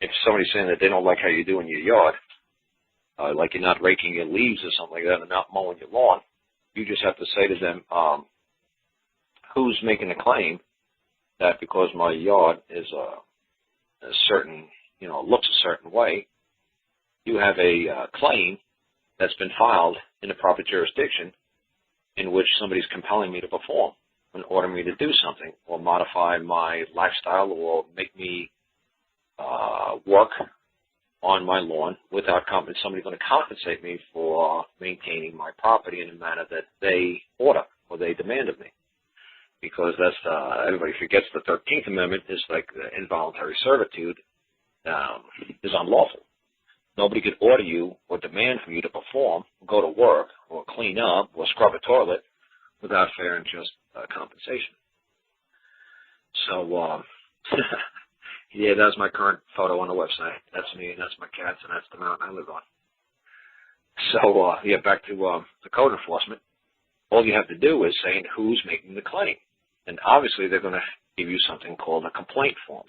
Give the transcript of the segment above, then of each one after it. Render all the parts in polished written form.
if somebody's saying that they don't like how you do in your yard, like you're not raking your leaves or something like that and not mowing your lawn, you just have to say to them, who's making a claim that because my yard is a certain, looks a certain way, you have a claim that's been filed in the proper jurisdiction in which somebody's compelling me to perform and order me to do something or modify my lifestyle or make me work on my lawn without somebody going to compensate me for maintaining my property in a manner that they order or they demand of me. Because that's everybody forgets the 13th Amendment is like the involuntary servitude is unlawful. Nobody could order you or demand from you to perform, go to work, or clean up, or scrub a toilet without fair and just compensation. So, yeah, that's my current photo on the website. That's me, and that's my cats, and that's the mountain I live on. So, yeah, back to the code enforcement. All you have to do is say who's making the claim. And obviously they're going to give you something called a complaint form.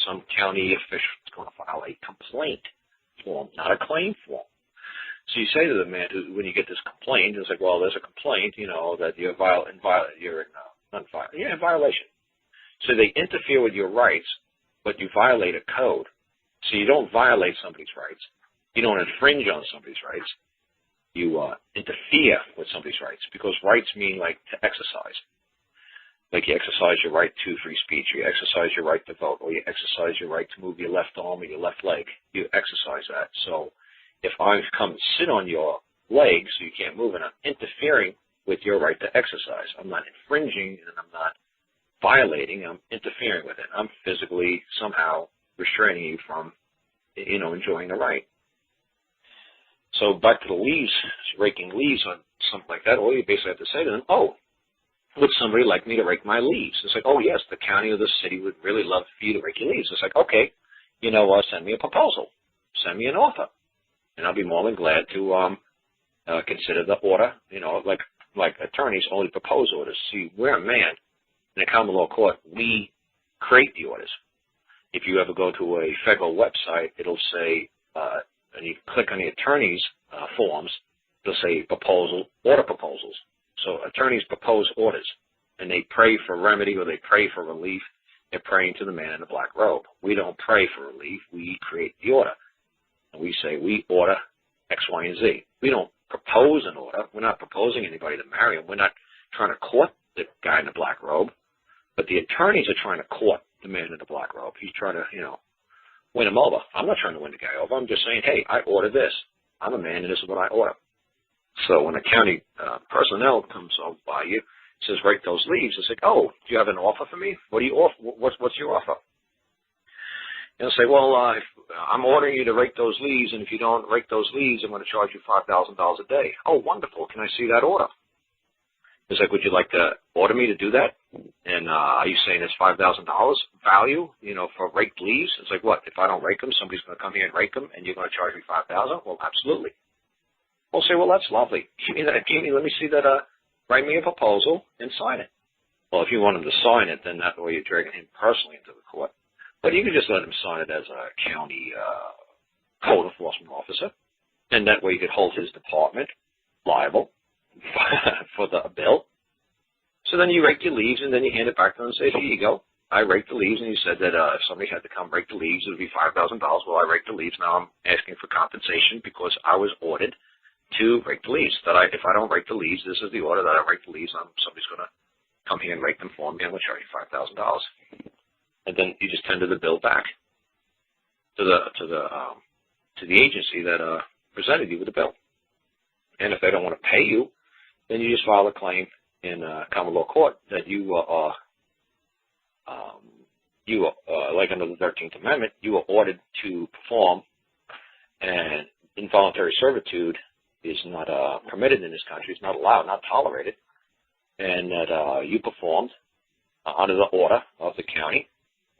Some county official is going to file a complaint form, not a claim form. So you say to the man, when you get this complaint, it's like, well, there's a complaint, that you're in violation. So they interfere with your rights, but you violate a code. So you don't violate somebody's rights. You don't infringe on somebody's rights. You interfere with somebody's rights, because rights mean like to exercise. Like you exercise your right to free speech, you exercise your right to vote, or you exercise your right to move your left arm or your left leg. You exercise that. So if I come and sit on your leg so you can't move, and I'm interfering with your right to exercise, I'm not infringing and I'm not violating, I'm interfering with it. I'm physically somehow restraining you from, enjoying the right. So back to the leaves, raking leaves on something like that, all you basically have to say to them, would somebody like me to rake my leaves? It's like, oh, yes, the county or the city would really love for you to rake your leaves. It's like, okay, send me a proposal. Send me an offer. And I'll be more than glad to consider the order. Like attorneys only propose orders. See, we're a man. In a common law court, we create the orders. If you ever go to a federal website, it'll say, and you click on the attorney's forms, it'll say proposal, order proposals. So attorneys propose orders, and they pray for remedy or they pray for relief. They're praying to the man in the black robe. We don't pray for relief. We create the order. And we say we order X, Y, and Z. We don't propose an order. We're not proposing anybody to marry him. We're not trying to court the guy in the black robe. But the attorneys are trying to court the man in the black robe. He's trying to, win him over. I'm not trying to win the guy over. I'm just saying, hey, I order this. I'm a man, and this is what I order. So when a county personnel comes over by you, says, rake those leaves, it's like, oh, do you have an offer for me? What do you offer? What's your offer? And they'll say, well, I'm ordering you to rake those leaves, and if you don't rake those leaves, I'm going to charge you $5,000 a day. Oh, wonderful. Can I see that order? It's like, would you like to order me to do that? And are you saying it's $5,000 value, for raked leaves? It's like, what? If I don't rake them, somebody's going to come here and rake them, and you're going to charge me $5,000? Well, absolutely. We'll say, well, that's lovely. Let me see that, write me a proposal and sign it. Well, if you want him to sign it, then that way you're dragging him personally into the court. But you can just let him sign it as a county code enforcement officer, and that way you could hold his department liable for the bill. So then you rake your leaves, and then you hand it back to them and say, here you go. I raked the leaves, and you said that if somebody had to come rake the leaves, it would be $5,000. Well, I raked the leaves. Now I'm asking for compensation because I was ordered to rake the leaves. If I don't rake the leaves, this is the order that I rake the leaves. Somebody's going to come here and rake them for me. I'm going to charge you $5,000. And then you just tender the bill back to the agency that presented you with the bill. And if they don't want to pay you, then you just file a claim in common law court that you are like under the 13th Amendment, you are ordered to perform, and involuntary servitude is not permitted in this country. It's not allowed, not tolerated, and that you performed under the order of the county,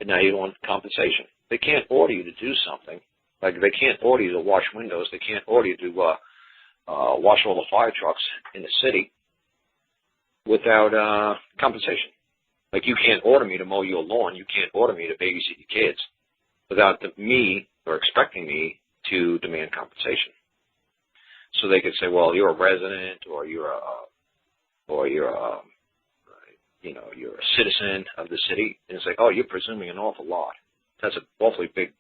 and now you want compensation. They can't order you to do something. Like they can't order you to wash windows. They can't order you to wash all the fire trucks in the city without compensation. Like you can't order me to mow your lawn. You can't order me to babysit your kids without me or expecting me to demand compensation. So they could say, well, you're a resident, or you're a citizen of the city. And it's like, oh, you're presuming an awful lot. That's an awfully big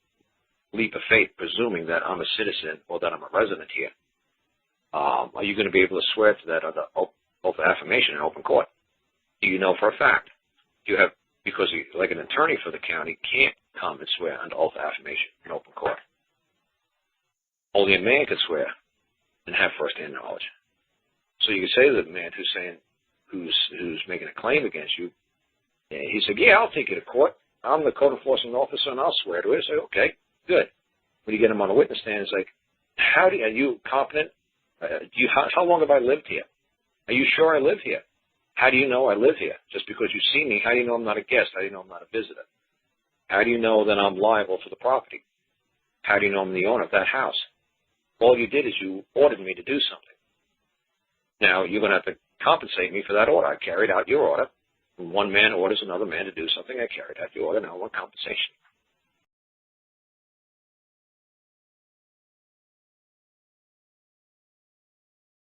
leap of faith, presuming that I'm a citizen or that I'm a resident here. Are you going to be able to swear to that under oath of affirmation in open court? Do you know for a fact? Do you have, because like an attorney for the county can't come and swear under oath of affirmation in open court. Only a man could swear and have first-hand knowledge. So you can say to the man who's making a claim against you, he said, yeah, I'll take you to court. I'm the code enforcement officer, and I'll swear to it. I say, okay, good. When you get him on a witness stand, it's like, are you competent? How long have I lived here? Are you sure I live here? How do you know I live here? Just because you see me, how do you know I'm not a guest? How do you know I'm not a visitor? How do you know that I'm liable for the property? How do you know I'm the owner of that house? All you did is you ordered me to do something. Now, you're going to have to compensate me for that order. I carried out your order. When one man orders another man to do something, I carried out your order. Now I want compensation.